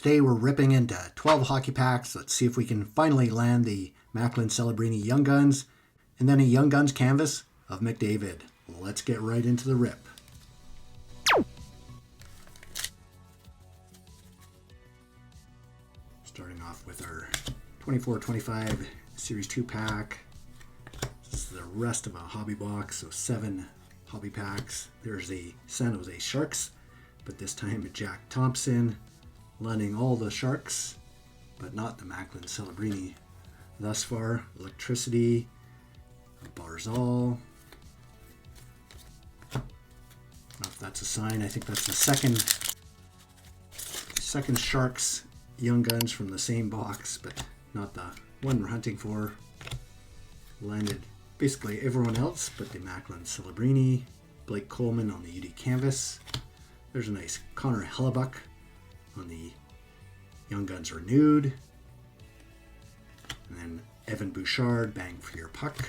Today we're ripping into 12 hockey packs. Let's see if we can finally land the Macklin Celebrini Young Guns and then a Young Guns canvas of McDavid. Let's get right into the rip. Starting off with our 24-25 Series 2 pack. This is the rest of a hobby box, so 7 hobby packs. There's the San Jose Sharks, but this time Jack Thompson, landing all the Sharks, but not the Macklin Celebrini. Thus far, Electricity, Barzal. I don't know if that's a sign. I think that's the second Sharks Young Guns from the same box, but not the one we're hunting for. Landed basically everyone else but the Macklin Celebrini. Blake Coleman on the UD canvas. There's a nice Connor Hellebuck on the Young Guns Renewed. And then Evan Bouchard, Bang for Your Puck.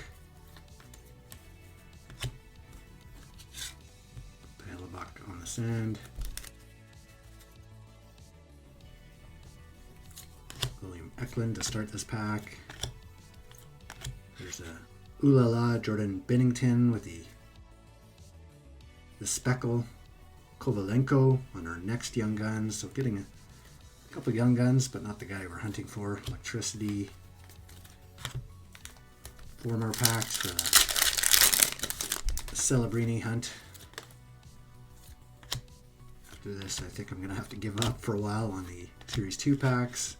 Hellebuck on the sand. William Eklund to start this pack. There's a Ooh La La Jordan Binnington with the Speckle Kovalenko on our next Young Guns. So getting a couple Young Guns, but not the guy we're hunting for. Electricity. 4 more packs for the Celebrini hunt. After this, I think I'm going to have to give up for a while on the Series 2 packs.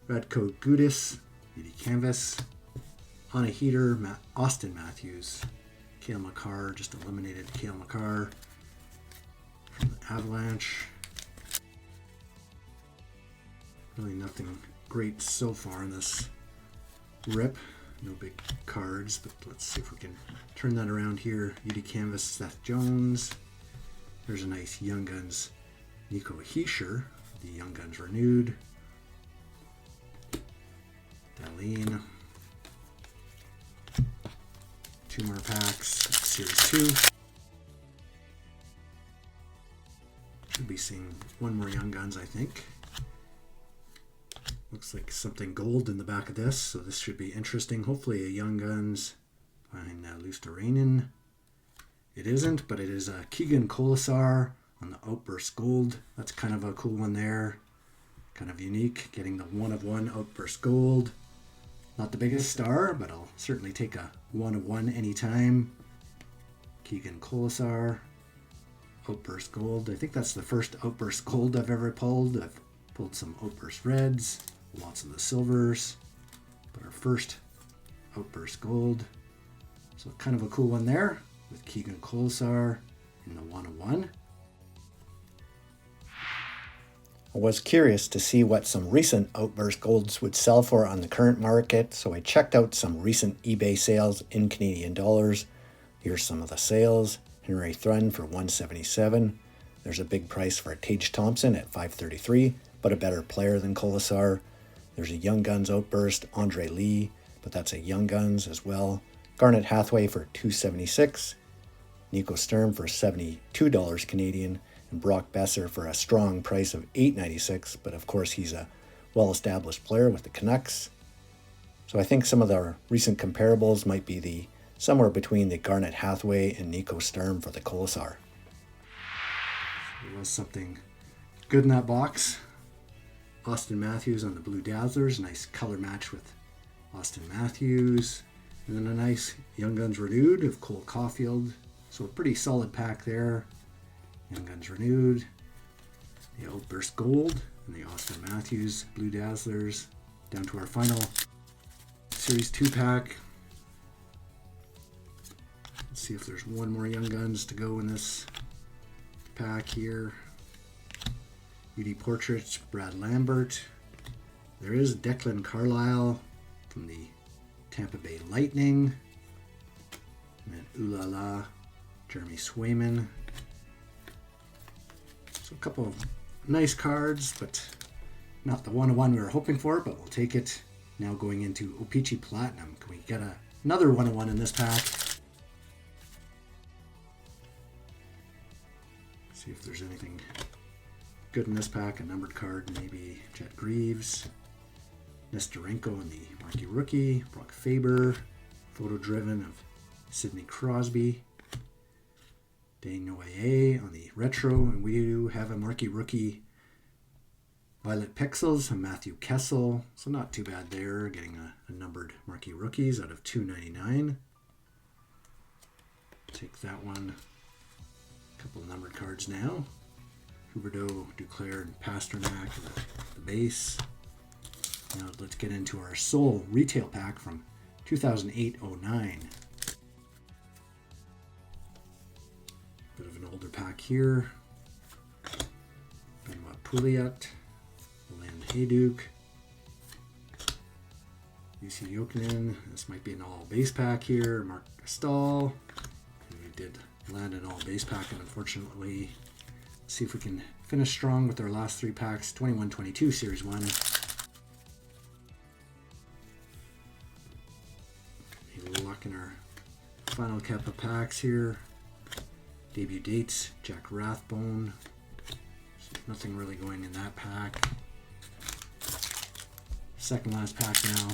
Radko Gudas, UD canvas. On a heater, Austin Matthews. Cale Makar, just eliminated Cale Makar from the Avalanche. Really nothing great so far in this rip. No big cards, but let's see if we can turn that around here. UD canvas, Seth Jones. There's a nice Young Guns Nico Hischier, the Young Guns Renewed. Dahlin. 2 more packs, Series 2. Should be seeing 1 more Young Guns, I think. Looks like something gold in the back of this, so this should be interesting. Hopefully a Young Guns behind Luosterainen. It isn't, but it is a Keegan Colasar on the Outburst Gold. That's kind of a cool one there. Kind of unique, getting the 1/1 Outburst Gold. Not the biggest star, but I'll certainly take a 1/1 anytime. Keegan Colasar, Outburst Gold. I think that's the first Outburst Gold I've ever pulled. I've pulled some Outburst Reds, lots of the silvers, but our first Outburst Gold. So kind of a cool one there with Keegan Colasar in the 1/1. I was curious to see what some recent Outburst Golds would sell for on the current market, so I checked out some recent eBay sales in Canadian dollars. Here's some of the sales. Henry Thrun for $177. There's a big price for a Tage Thompson at $533, but a better player than Colasar. There's a Young Guns Outburst, Andre Lee, but that's a Young Guns as well. Garnet Hathaway for $276. Nico Sturm for $72 Canadian. And Brock Besser for a strong price of $8.96, but of course he's a well-established player with the Canucks. So I think some of the recent comparables might be somewhere between the Garnet Hathaway and Nico Sturm for the Colasar. There was something good in that box. Austin Matthews on the Blue Dazzlers, nice color match with Austin Matthews. And then a nice Young Guns Renewed of Cole Caulfield. So a pretty solid pack there. Young Guns Renewed, the Outburst Gold, and the Austin Matthews Blue Dazzlers. Down to our final Series 2 pack. Let's see if there's 1 more Young Guns to go in this pack here. UD Portraits, Brad Lambert. There is Declan Carlisle from the Tampa Bay Lightning. And then Ooh La La, Jeremy Swayman. So a couple of nice cards, but not the 1/1 we were hoping for, but we'll take it. Now going into O-Pee-Chee Platinum. Can we get another 1/1 in this pack? See if there's anything good in this pack. A numbered card, maybe Jet Greaves, Nestorenko on the marquee rookie, Brock Faber, photo driven of Sidney Crosby, Daniel A on the retro, and we do have a marquee rookie, Violet Pixels, and Matthew Kessel. So not too bad there, getting a numbered marquee rookies out of 299. Take that one. A couple of numbered cards now. Huberdeau, Duclair, and Pasternak, the base. Now let's get into our Soul retail pack from 2008-09. Bit of an older pack here. Benoit Pouliot, Land Hayduk, UC Jokinen. This might be an all base pack here. Mark Gastal. We did land an all base pack, and unfortunately, let's see if we can finish strong with our last three packs. 21-22 Series 1. Luck in our final cap of packs here. Debut dates, Jack Rathbone. Nothing really going in that pack. Second last pack now.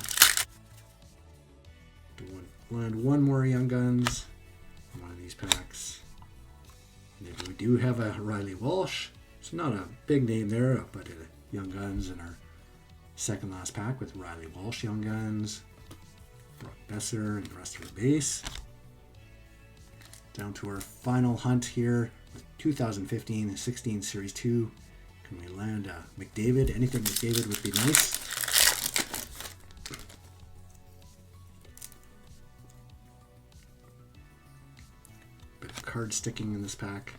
Land one more Young Guns in one of these packs. Maybe we do have a Riley Walsh. It's not a big name there, but Young Guns in our second last pack with Riley Walsh Young Guns. Brock Besser and the rest of the base. Down to our final hunt here with 2015-16 Series 2. Can we land McDavid? Anything McDavid would be nice. Bit of card sticking in this pack.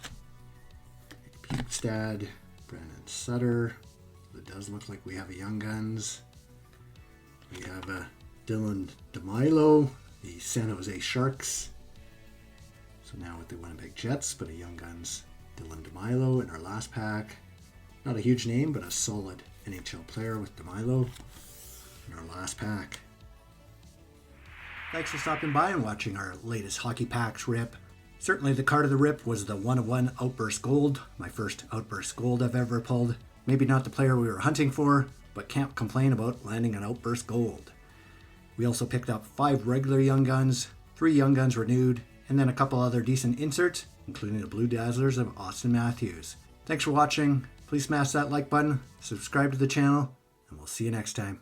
Pukestad, Brandon Sutter. It does look like we have a Young Guns. We have a Dylan DeMilo, the San Jose Sharks. So now with the Winnipeg Jets, but a Young Guns Dylan DeMilo in our last pack. Not a huge name, but a solid NHL player with DeMilo in our last pack. Thanks for stopping by and watching our latest Hockey Packs rip. Certainly the card of the rip was the 1/1 Outburst Gold, my first Outburst Gold I've ever pulled. Maybe not the player we were hunting for, but can't complain about landing an Outburst Gold. We also picked up 5 regular Young Guns, 3 Young Guns renewed, and then a couple other decent inserts, including the Blue Dazzlers of Austin Matthews. Thanks for watching. Please smash that like button, subscribe to the channel, and we'll see you next time.